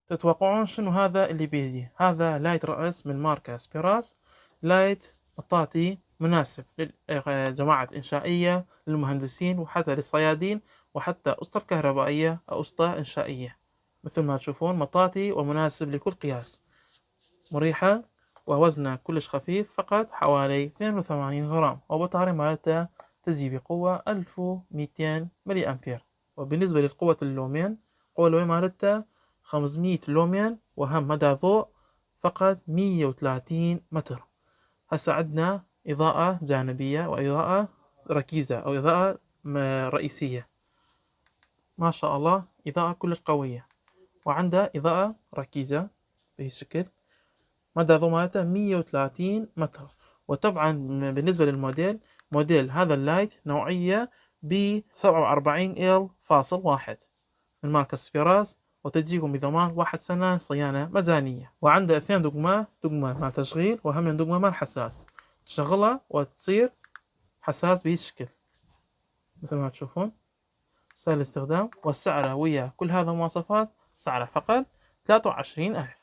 تتوقعون شنو هذا اللي بيدي؟ هذا لايت رأس من ماركة سبيراس، لايت مطاطي مناسب للجماعة الإنشائية، للمهندسين، وحتى للصيادين، وحتى أسطى كهربائية أو أسطى إنشائية. مثل ما تشوفون مطاطي ومناسب لكل قياس، مريحة، ووزنها كلش خفيف، فقط حوالي 82 غرام، وبطارية مالتها تجي بقوة 1200 ملي أمبير. وبالنسبة لقوة اللومين، قوة اللومين مالتها 500 لومين، وهم مدى ضوء فقط 130 متر. هسا عندنا إضاءة جانبية وإضاءة ركيزة أو إضاءة رئيسية. ما شاء الله إضاءة كلش قوية، وعندها إضاءة ركيزة بهالشكل. مدى ضوء مالته 130 متر. وطبعا بالنسبة للموديل، موديل هذا اللايت نوعية ب 47L.1 من ماركة سبيراز، وتجيكم بضمان 1 سنة صيانة مجانية. وعنده 2 دقمة، دقمة مع تشغيل وهم دقمة مع حساس، تشغلها وتصير حساس بهالشكل مثل ما تشوفون. سهل الاستخدام، والسعر ويا كل هذا المواصفات سعره فقط 23,000.